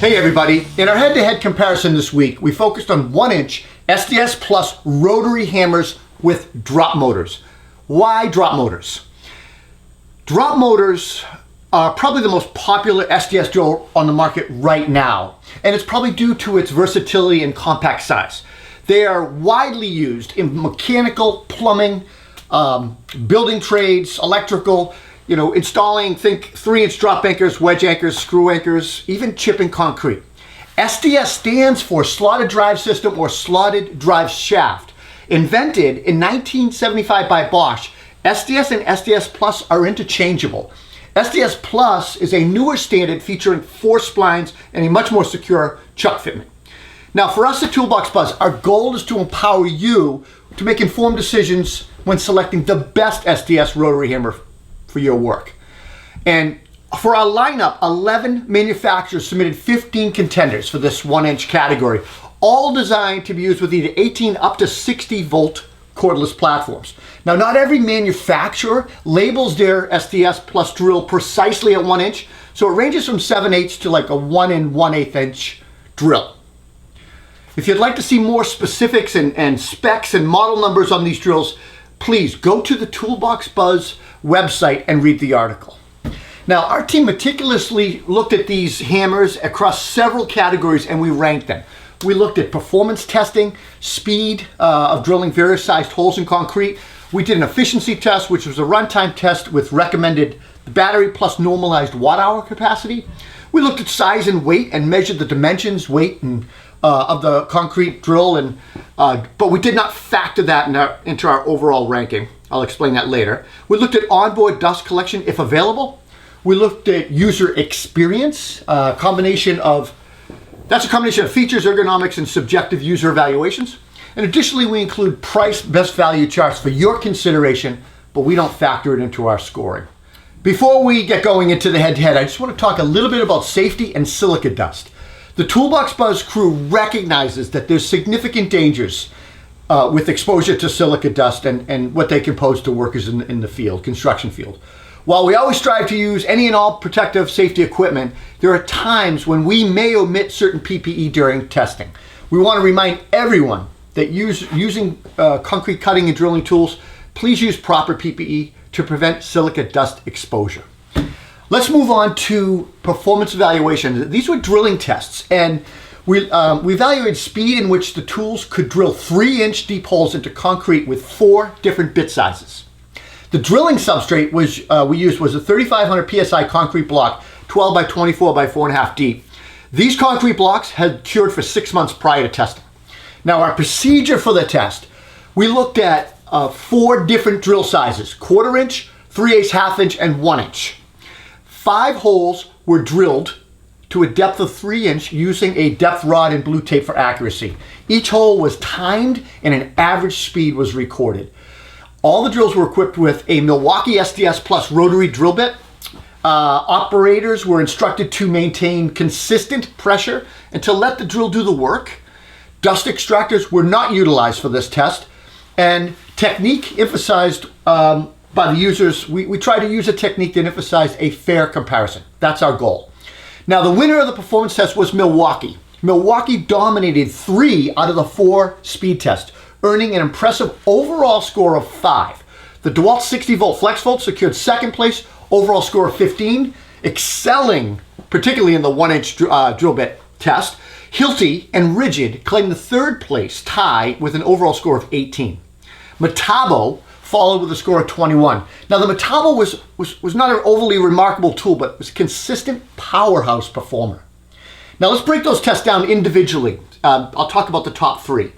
Hey everybody, in our head-to-head comparison this week, we focused on 1-inch SDS-Plus rotary hammers with drop motors. Why drop motors? Drop motors are probably the most popular SDS drill on the market right now, and it's probably due to its versatility and compact size. They are widely used in mechanical, plumbing, building trades, electrical, installing, think 3-inch drop anchors, wedge anchors, screw anchors, even chipping concrete. SDS stands for slotted drive system or slotted drive shaft. Invented in 1975 by Bosch, SDS and SDS Plus are interchangeable. SDS Plus is a newer standard featuring 4 splines and a much more secure chuck fitment. Now for us at Toolbox Buzz, our goal is to empower you to make informed decisions when selecting the best SDS rotary hammer for your work. And for our lineup, 11 manufacturers submitted 15 contenders for this 1-inch category, all designed to be used with either 18 up to 60 volt cordless platforms. Now, not every manufacturer labels their SDS Plus drill precisely at 1 inch, so it ranges from 7/8 to like a 1 1/8 inch drill. If you'd like to see more specifics and specs and model numbers on these drills, please go to the Toolbox Buzz website and read the article. Now, our team meticulously looked at these hammers across several categories and we ranked them. We looked at performance testing, speed of drilling various sized holes in concrete. We did an efficiency test, which was a runtime test with recommended battery plus normalized watt-hour capacity. We looked at size and weight and measured the dimensions, weight, and of the concrete drill, but we did not factor that into our overall ranking. I'll explain that later. We looked at onboard dust collection if available. We looked at user experience, that's a combination of features, ergonomics, and subjective user evaluations. And additionally, we include price best value charts for your consideration, but we don't factor it into our scoring. Before we get going into the head-to-head, I just want to talk a little bit about safety and silica dust. The Toolbox Buzz crew recognizes that there's significant dangers with exposure to silica dust and what they can pose to workers in the field, construction field. While we always strive to use any and all protective safety equipment, there are times when we may omit certain PPE during testing. We want to remind everyone that using concrete cutting and drilling tools, please use proper PPE to prevent silica dust exposure. Let's move on to performance evaluation. These were drilling tests, and we evaluated speed in which the tools could drill 3-inch deep holes into concrete with 4 different bit sizes. The drilling substrate we used was a 3,500 PSI concrete block, 12 by 24 by 4.5 deep. These concrete blocks had cured for 6 months prior to testing. Now our procedure for the test, we looked at 4 different drill sizes: 1/4 inch, 3/8, 1/2 inch, and 1 inch. 5 holes were drilled to a depth of 3 inch using a depth rod and blue tape for accuracy. Each hole was timed and an average speed was recorded. All the drills were equipped with a Milwaukee SDS Plus rotary drill bit. Operators were instructed to maintain consistent pressure and to let the drill do the work. Dust extractors were not utilized for this test, and technique emphasized by the users, we try to use a technique that emphasized a fair comparison. That's our goal. Now, the winner of the performance test was Milwaukee. Milwaukee dominated 3 out of the 4 speed tests, earning an impressive overall score of 5. The DeWalt 60-volt FlexVolt secured 2nd place, overall score of 15, excelling particularly in the 1-inch drill bit test. Hilti and Rigid claimed the 3rd place tie with an overall score of 18. Makita followed with a score of 21. Now the Makita was not an overly remarkable tool, but was a consistent powerhouse performer. Now let's break those tests down individually. I'll talk about the top 3.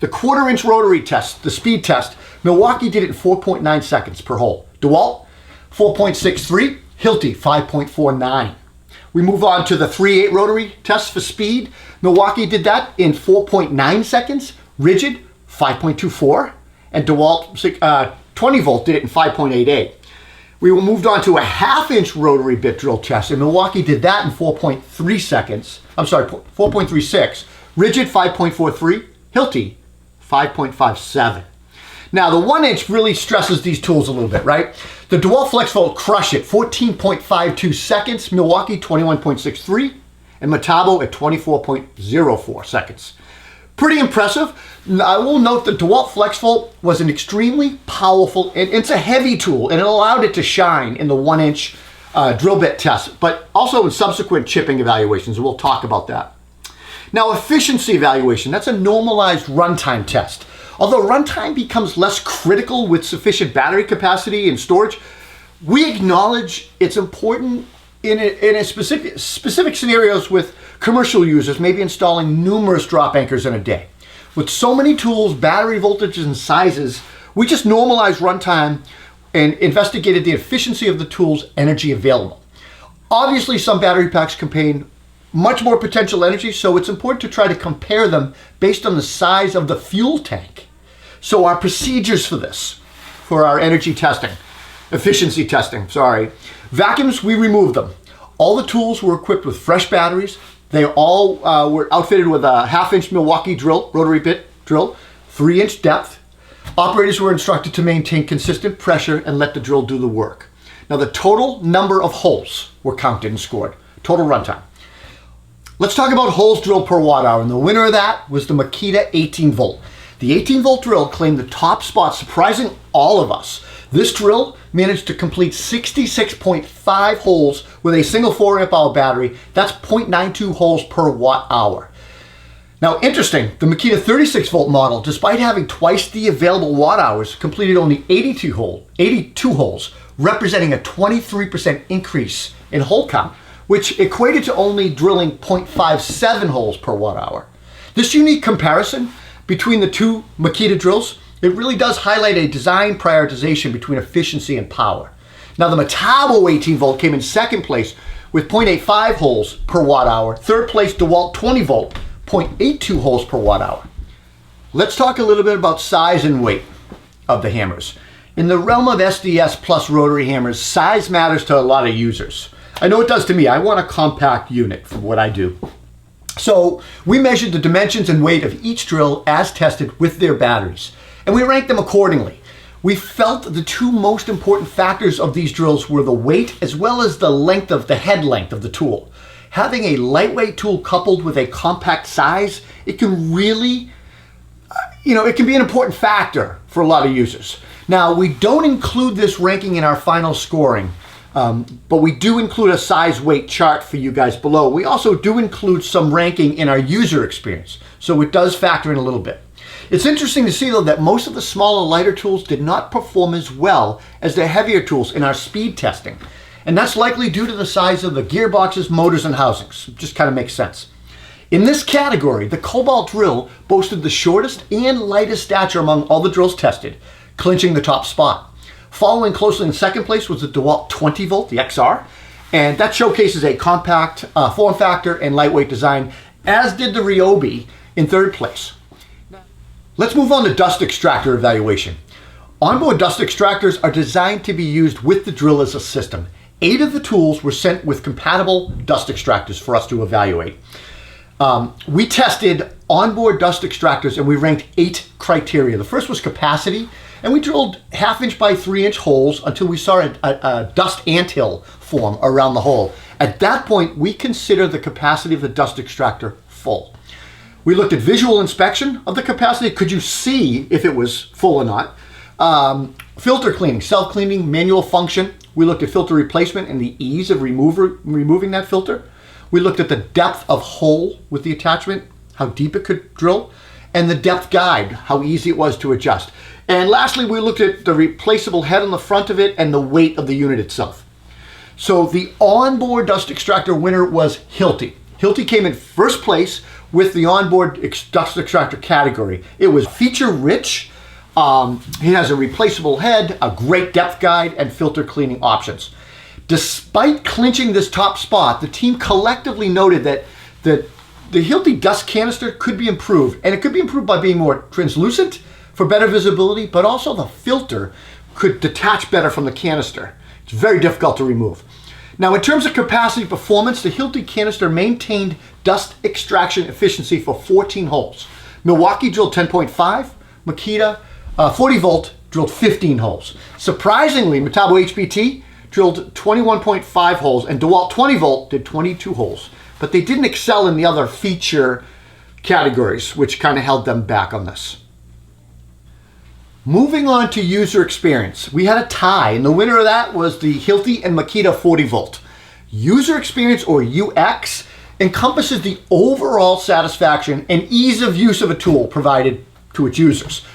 The 1/4 inch rotary test, the speed test, Milwaukee did it in 4.9 seconds per hole. DeWalt, 4.63, Hilti, 5.49. We move on to the 3/8 rotary test for speed. Milwaukee did that in 4.9 seconds, Rigid, 5.24, and DeWalt 20 volt did it in 5.88. We moved on to a 1/2 inch rotary bit drill test, and Milwaukee did that in 4.3 seconds. I'm sorry, 4.36. Rigid, 5.43. Hilti, 5.57. Now the 1-inch really stresses these tools a little bit, right? The DeWalt FlexVolt crushed it, 14.52 seconds. Milwaukee, 21.63. and Metabo at 24.04 seconds. Pretty impressive. I will note that DeWalt FlexVolt was an extremely powerful, and it's a heavy tool, and it allowed it to shine in the 1-inch drill bit test, but also in subsequent chipping evaluations, and we'll talk about that. Now, efficiency evaluation, that's a normalized runtime test. Although runtime becomes less critical with sufficient battery capacity and storage, we acknowledge it's important in a specific scenarios with commercial users, maybe installing numerous drop anchors in a day. With so many tools, battery voltages, and sizes, we just normalized runtime and investigated the efficiency of the tool's energy available. Obviously, some battery packs contain much more potential energy, so it's important to try to compare them based on the size of the fuel tank. So our procedures for this, for our energy testing, efficiency testing, vacuums, we removed them. All the tools were equipped with fresh batteries. They all were outfitted with a 1/2-inch Milwaukee drill, rotary bit drill, 3-inch depth. Operators were instructed to maintain consistent pressure and let the drill do the work. Now, the total number of holes were counted and scored, total runtime. Let's talk about holes drilled per watt hour, and the winner of that was the Makita 18-volt. The 18-volt drill claimed the top spot, surprising all of us. This drill managed to complete 66.5 holes with a single 4-amp-hour battery. That's 0.92 holes per watt hour. Now, interesting, the Makita 36-volt model, despite having twice the available watt hours, completed only 82 holes, representing a 23% increase in hole count, which equated to only drilling 0.57 holes per watt hour. This unique comparison between the two Makita drills, it really does highlight a design prioritization between efficiency and power. Now, the Metabo 18-volt came in second place with 0.85 holes per watt hour. Third place, DeWalt 20-volt, 0.82 holes per watt hour. Let's talk a little bit about size and weight of the hammers. In the realm of SDS-Plus rotary hammers, size matters to a lot of users. I know it does to me. I want a compact unit for what I do. So we measured the dimensions and weight of each drill as tested with their batteries, and we ranked them accordingly. We felt the two most important factors of these drills were the weight as well as the length of the head length of the tool. Having a lightweight tool coupled with a compact size, it can really, it can be an important factor for a lot of users. Now, we don't include this ranking in our final scoring, but we do include a size weight chart for you guys below. We also do include some ranking in our user experience, so it does factor in a little bit. It's interesting to see, though, that most of the smaller, lighter tools did not perform as well as the heavier tools in our speed testing. And that's likely due to the size of the gearboxes, motors, and housings. It just kind of makes sense. In this category, the Cobalt drill boasted the shortest and lightest stature among all the drills tested, clinching the top spot. Following closely in second place was the DeWalt 20-volt, the XR, and that showcases a compact form factor and lightweight design, as did the Ryobi in third place. Let's move on to dust extractor evaluation. Onboard dust extractors are designed to be used with the drill as a system. 8 of the tools were sent with compatible dust extractors for us to evaluate. We tested onboard dust extractors and we ranked 8 criteria. The first was capacity, and we drilled 1/2-inch by 3-inch holes until we saw a dust anthill form around the hole. At that point, we considered the capacity of the dust extractor full. We looked at visual inspection of the capacity. Could you see if it was full or not? Filter cleaning, self-cleaning, manual function. We looked at filter replacement and the ease of removing that filter. We looked at the depth of hole with the attachment, how deep it could drill, and the depth guide, how easy it was to adjust. And lastly, we looked at the replaceable head on the front of it and the weight of the unit itself. So the onboard dust extractor winner was Hilti. Hilti came in first place with the onboard dust extractor category. It was feature-rich. It has a replaceable head, a great depth guide, and filter cleaning options. Despite clinching this top spot, the team collectively noted that the Hilti dust canister could be improved, and it could be improved by being more translucent for better visibility, but also the filter could detach better from the canister. It's very difficult to remove. Now, in terms of capacity performance, the Hilti canister maintained dust extraction efficiency for 14 holes. Milwaukee drilled 10.5, Makita 40-volt drilled 15 holes. Surprisingly, Metabo HPT drilled 21.5 holes, and DeWalt 20-volt did 22 holes. but they didn't excel in the other feature categories, which kind of held them back on this. Moving on to user experience, we had a tie, and the winner of that was the Hilti and Makita 40 volt. User experience, or UX, encompasses the overall satisfaction and ease of use of a tool provided to its users.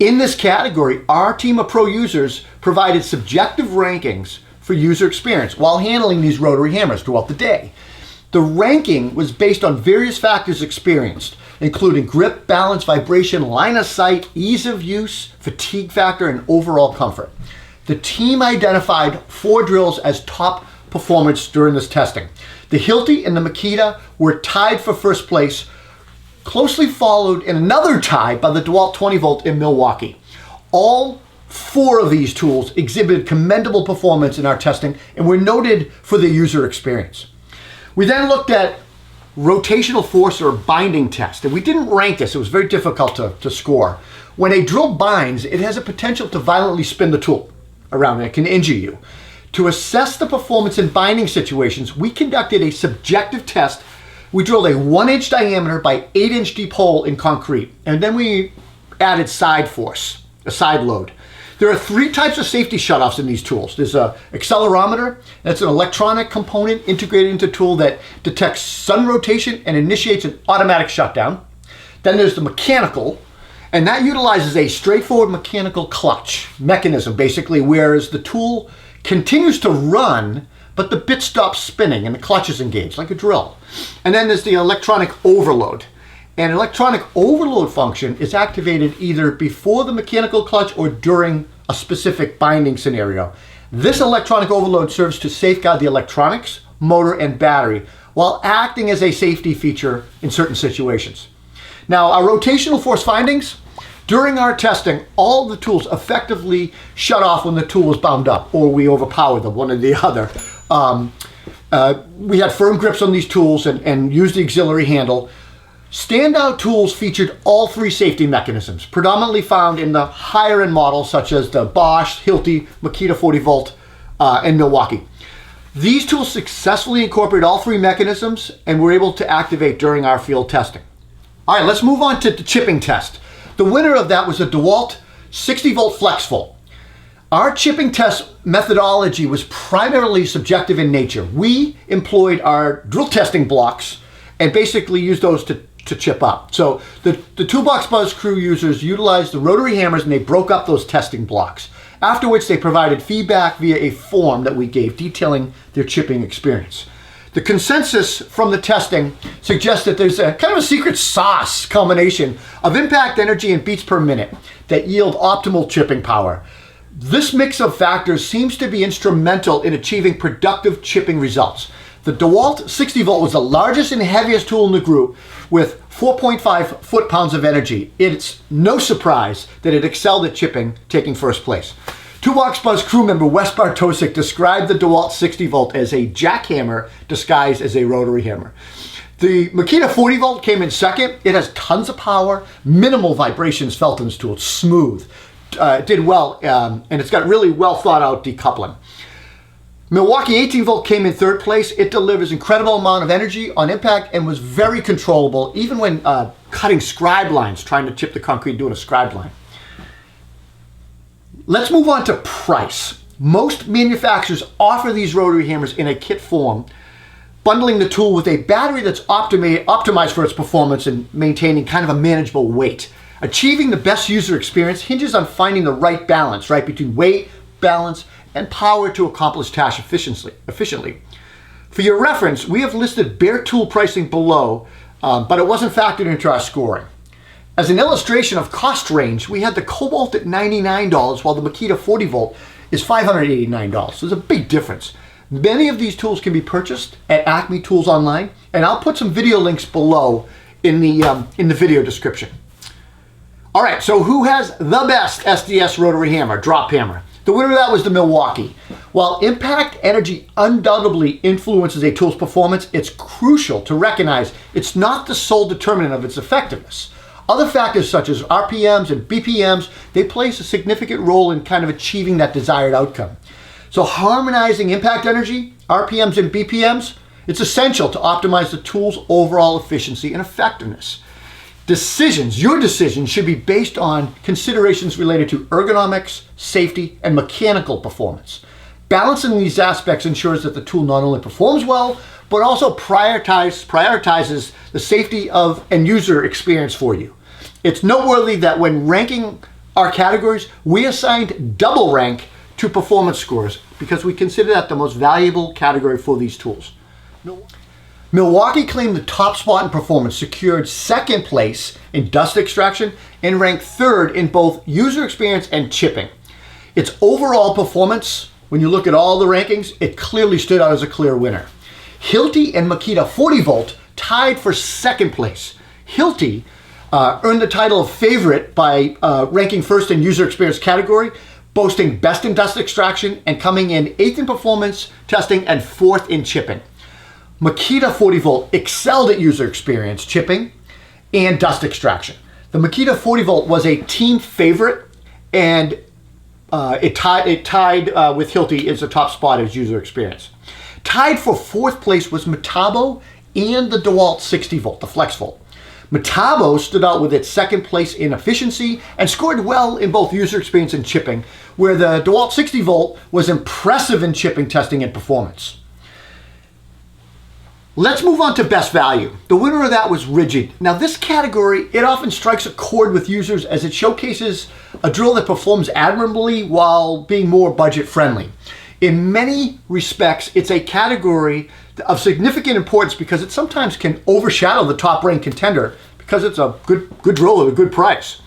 In this category, our team of pro users provided subjective rankings for user experience while handling these rotary hammers throughout the day. The ranking was based on various factors experienced, including grip, balance, vibration, line of sight, ease of use, fatigue factor, and overall comfort. The team identified 4 drills as top performance during this testing. The Hilti and the Makita were tied for first place, closely followed in another tie by the DeWalt 20 volt in Milwaukee. All 4 of these tools exhibited commendable performance in our testing and were noted for their user experience. We then looked at rotational force or binding test, and we didn't rank this. It was very difficult to score. When a drill binds, it has a potential to violently spin the tool around, and it can injure you. To assess the performance in binding situations, we conducted a subjective test. We drilled a 1-inch diameter by 8-inch deep hole in concrete, and then we added side force, a side load. There are 3 types of safety shutoffs in these tools. There's an accelerometer. That's an electronic component integrated into a tool that detects sun rotation and initiates an automatic shutdown. Then there's the mechanical, and that utilizes a straightforward mechanical clutch mechanism, basically, whereas the tool continues to run, but the bit stops spinning and the clutch is engaged, like a drill. And then there's the electronic overload. An electronic overload function is activated either before the mechanical clutch or during a specific binding scenario. This electronic overload serves to safeguard the electronics, motor, and battery while acting as a safety feature in certain situations. Now, our rotational force findings, during our testing, all the tools effectively shut off when the tool was bound up, or we overpowered them, one or the other. We had firm grips on these tools and used the auxiliary handle. Standout tools featured all 3 safety mechanisms, predominantly found in the higher end models such as the Bosch, Hilti, Makita 40 volt, and Milwaukee. These tools successfully incorporate all 3 mechanisms and were able to activate during our field testing. All right, let's move on to the chipping test. The winner of that was a DeWalt 60 volt flex volt. Our chipping test methodology was primarily subjective in nature. We employed our drill testing blocks and basically used those to chip up. So the Toolbox Buzz crew users utilized the rotary hammers and they broke up those testing blocks, after which they provided feedback via a form that we gave detailing their chipping experience. The consensus from the testing suggests that there's a kind of a secret sauce combination of impact energy and beats per minute that yield optimal chipping power. This mix of factors seems to be instrumental in achieving productive chipping results. The DeWalt 60 volt was the largest and heaviest tool in the group with 4.5 foot-pounds of energy. It's no surprise that it excelled at chipping, taking first place. Toolbox Buzz crew member Wes Bartosik described the DeWalt 60 volt as a jackhammer disguised as a rotary hammer. The Makita 40 volt came in second. It has tons of power, minimal vibrations felt in this tool. It's smooth. It did well, and it's got really well thought out decoupling. Milwaukee 18 volt came in third place. It delivers incredible amount of energy on impact and was very controllable, even when cutting scribe lines, trying to chip the concrete doing a scribe line. Let's move on to price. Most manufacturers offer these rotary hammers in a kit form, bundling the tool with a battery that's optimized for its performance and maintaining kind of a manageable weight. Achieving the best user experience hinges on finding the right balance, right, between weight, balance, and power to accomplish tasks efficiently. For your reference, we have listed bare tool pricing below, but it wasn't factored into our scoring. As an illustration of cost range, we had the Cobalt at $99, while the Makita 40 volt is $589. So there's a big difference. Many of these tools can be purchased at Acme Tools online, and I'll put some video links below in the video description. All right, so who has the best SDS rotary hammer, drop hammer? The winner of that was the Milwaukee. While impact energy undoubtedly influences a tool's performance, it's crucial to recognize it's not the sole determinant of its effectiveness. Other factors such as RPMs and BPMs, they play a significant role in kind of achieving that desired outcome. So harmonizing impact energy, RPMs and BPMs It's essential to optimize the tool's overall efficiency and effectiveness. Your decisions should be based on considerations related to ergonomics, safety, and mechanical performance. Balancing these aspects ensures that the tool not only performs well, but also prioritizes the safety of and user experience for you. It's noteworthy that when ranking our categories, we assigned double rank to performance scores because we consider that the most valuable category for these tools. Milwaukee claimed the top spot in performance, secured second place in dust extraction, and ranked third in both user experience and chipping. Its overall performance, when you look at all the rankings, it clearly stood out as a clear winner. Hilti and Makita 40 volt tied for second place. Hilti earned the title of favorite by ranking first in user experience category, boasting best in dust extraction and coming in 8th in performance testing and 4th in chipping. Makita 40 volt excelled at user experience, chipping, and dust extraction. The Makita 40 volt was a team favorite, and it tied with Hilti as the top spot as user experience. Tied for 4th place was Metabo and the DeWalt 60 volt, the Flex Volt. Metabo stood out with its second place in efficiency and scored well in both user experience and chipping, where the DeWalt 60 volt was impressive in chipping testing and performance. Let's move on to best value. The winner of that was Rigid. Now this category, it often strikes a chord with users as it showcases a drill that performs admirably while being more budget friendly. In many respects, it's a category of significant importance because it sometimes can overshadow the top ranked contender because it's a good drill at a good price.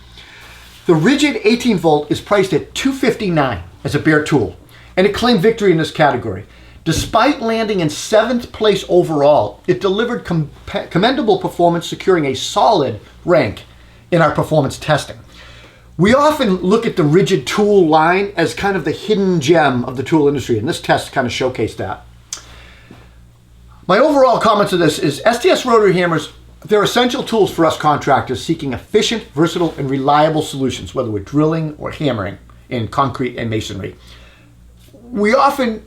The Rigid 18 volt is priced at $259 as a bare tool, and it claimed victory in this category. Despite landing in 7th place overall, it delivered commendable performance, securing a solid rank in our performance testing. We often look at the Rigid tool line as kind of the hidden gem of the tool industry, and this test kind of showcased that. My overall comments of this is SDS rotary hammers, they're essential tools for us contractors seeking efficient, versatile, and reliable solutions, whether we're drilling or hammering in concrete and masonry. We often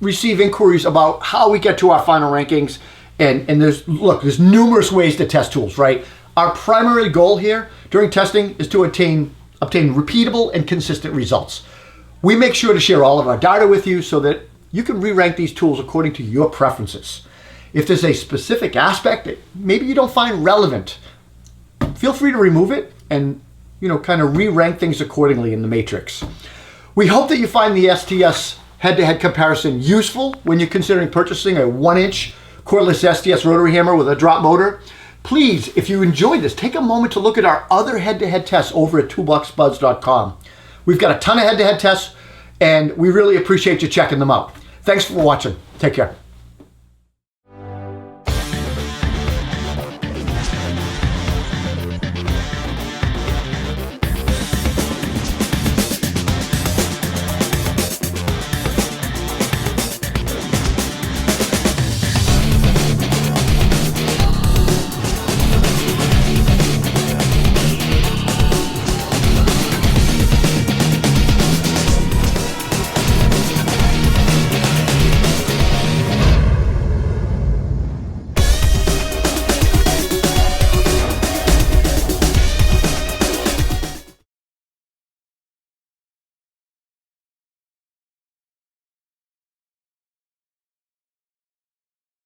receive inquiries about how we get to our final rankings, and there's numerous ways to test tools, right? Our primary goal here during testing is to obtain repeatable and consistent results. We make sure to share all of our data with you so that you can re-rank these tools according to your preferences. If there's a specific aspect that maybe you don't find relevant, feel free to remove it and kind of re-rank things accordingly in the matrix. We hope that you find the SDS head-to-head comparison useful when you're considering purchasing a 1-inch cordless SDS rotary hammer with a drop motor. Please, if you enjoyed this, take a moment to look at our other head-to-head tests over at toolboxbuds.com. We've got a ton of head-to-head tests, and we really appreciate you checking them out. Thanks for watching. Take care.